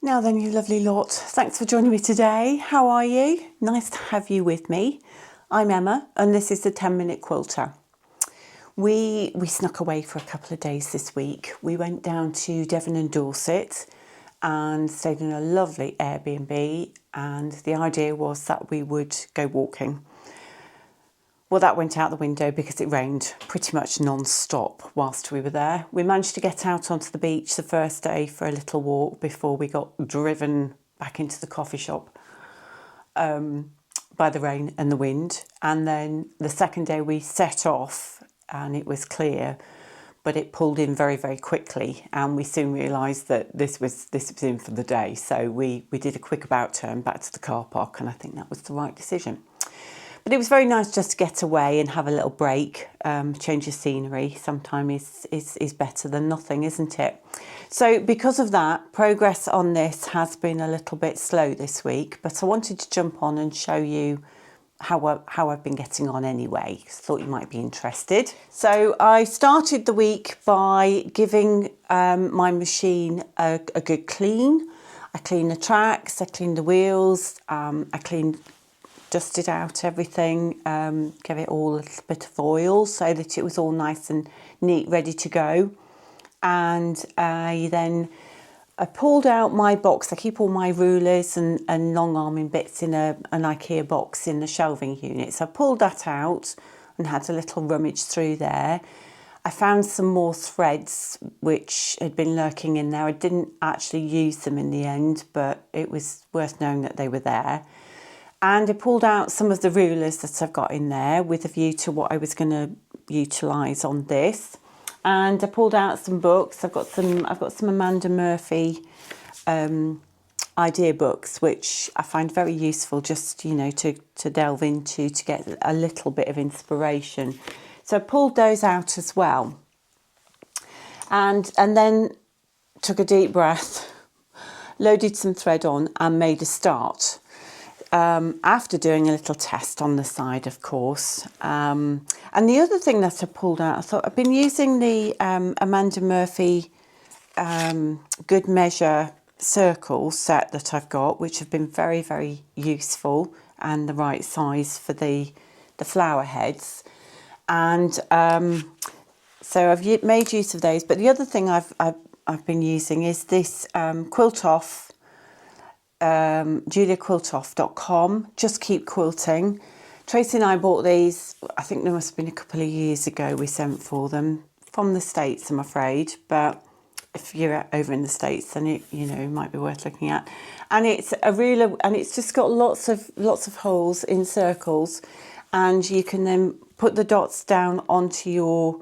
Now then, you lovely lot, thanks for joining me today. How are you? Nice to have you with me. I'm Emma and this is the 10-Minute Quilter. We snuck away for a couple of days this week. We went down to Devon and Dorset and stayed in a lovely Airbnb, and the idea was that we would go walking. Well, that went out the window because it rained pretty much non-stop whilst we were there. We managed to get out onto the beach the first day for a little walk before we got driven back into the coffee shop by the rain and the wind. And then the second day we set off and it was clear, but it pulled in very, very quickly, and we soon realised that this was in for the day. So we did a quick about turn back to the car park, and I think that was the right decision. But it was very nice just to get away and have a little break, change of scenery. Sometimes is better than nothing, isn't it? So because of that, progress on this has been a little bit slow this week, but I wanted to jump on and show you how I've been getting on anyway. Thought you might be interested. So I started the week by giving my machine a good clean. I cleaned the tracks, I cleaned the wheels, dusted out everything, gave it all a little bit of oil so that it was all nice and neat, ready to go. And I pulled out my box. I keep all my rulers and long arming bits in an IKEA box in the shelving unit. So I pulled that out and had a little rummage through there. I found some more threads which had been lurking in there. I didn't actually use them in the end, but it was worth knowing that they were there. And I pulled out some of the rulers that I've got in there with a view to what I was going to utilise on this. And I pulled out some books. I've got some Amanda Murphy idea books, which I find very useful just, to delve into, to get a little bit of inspiration. So I pulled those out as well. And then took a deep breath, loaded some thread on and made a start. After doing a little test on the side, of course. And the other thing that I pulled out, I thought I've been using the Amanda Murphy Good Measure circle set that I've got, which have been very, very useful and the right size for the flower heads. And so I've made use of those. But the other thing I've been using is this Quilt Off, juliaquiltoff.com, Just Keep Quilting. Tracy and I bought these, I think there must have been a couple of years ago we sent for them from the States, I'm afraid, but if you're over in the States then it might be worth looking at. And it's a ruler, and it's just got lots of holes in circles, and you can then put the dots down onto your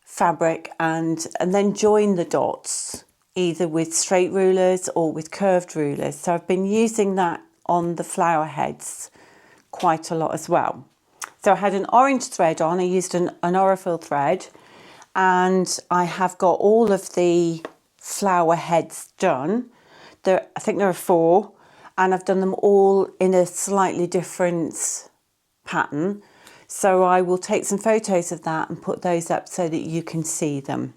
fabric and then join the dots either with straight rulers or with curved rulers. So I've been using that on the flower heads quite a lot as well. So I had an orange thread on. I used an Aurifil thread, and I have got all of the flower heads done. I think there are 4, and I've done them all in a slightly different pattern. So I will take some photos of that and put those up so that you can see them.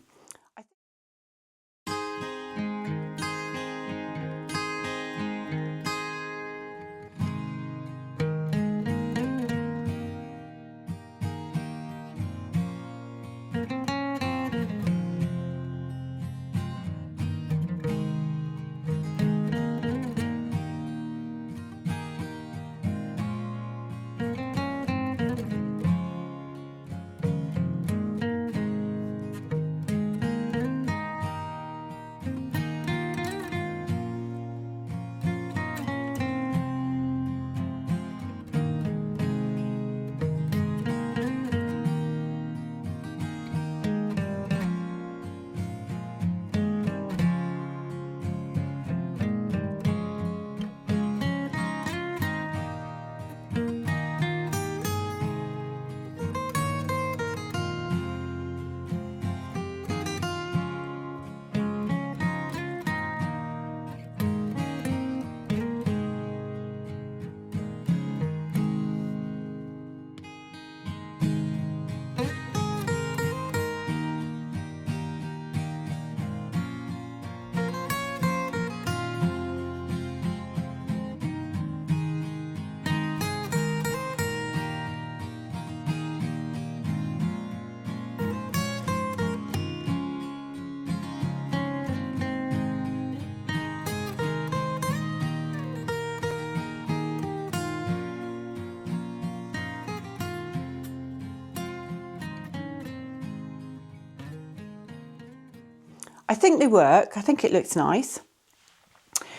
I think they work. I think it looks nice.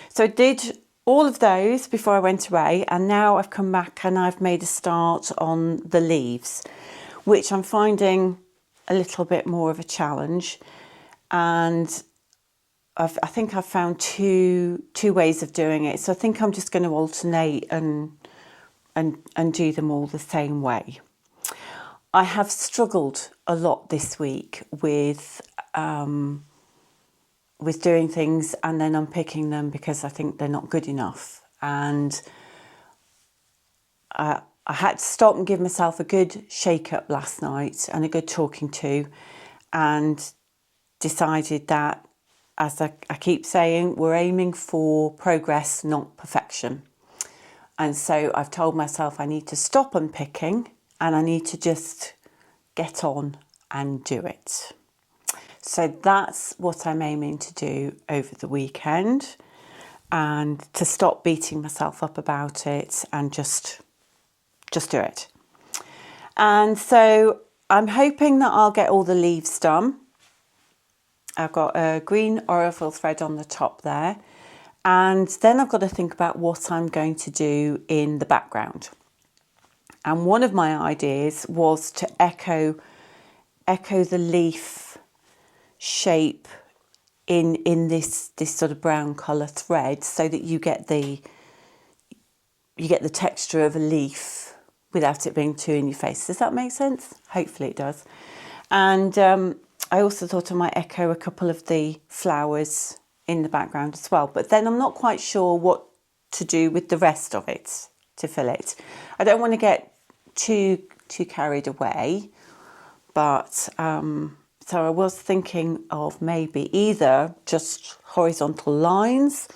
So I did all of those before I went away, and now I've come back and I've made a start on the leaves, which I'm finding a little bit more of a challenge. And I think I've found two ways of doing it. So I think I'm just going to alternate and do them all the same way. I have struggled a lot this week with doing things and then unpicking them because I think they're not good enough. And I had to stop and give myself a good shake up last night and a good talking to, and decided that, as I keep saying, we're aiming for progress, not perfection. And so I've told myself I need to stop unpicking and I need to just get on and do it. So that's what I'm aiming to do over the weekend, and to stop beating myself up about it and just do it. And so I'm hoping that I'll get all the leaves done. I've got a green Orifil thread on the top there. And then I've got to think about what I'm going to do in the background. And one of my ideas was to echo the leaf shape in this sort of brown colour thread, so that you get the texture of a leaf without it being too in your face. Does that make sense? Hopefully it does. And I also thought I might echo a couple of the flowers in the background as well. But then I'm not quite sure what to do with the rest of it to fill it. I don't want to get too carried away. But so I was thinking of maybe either just horizontal lines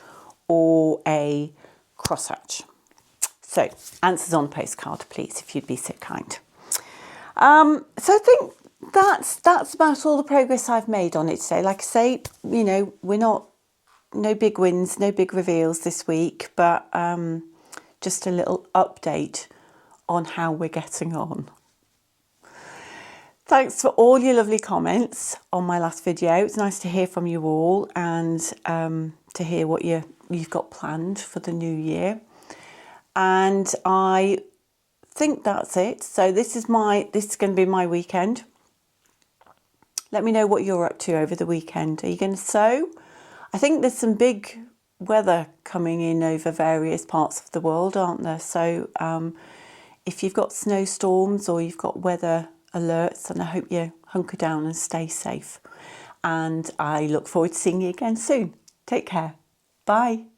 or a crosshatch. So answers on postcard, please, if you'd be so kind. So I think that's about all the progress I've made on it today. Like I say, you know, no big wins, no big reveals this week, but just a little update on how we're getting on. Thanks for all your lovely comments on my last video. It's nice to hear from you all, and to hear what you've got planned for the new year. And I think that's it. So this is going to be my weekend. Let me know what you're up to over the weekend. Are you going to sew? I think there's some big weather coming in over various parts of the world, aren't there? So if you've got snowstorms or you've got weather alerts, and I hope you hunker down and stay safe. And I look forward to seeing you again soon. Take care. Bye.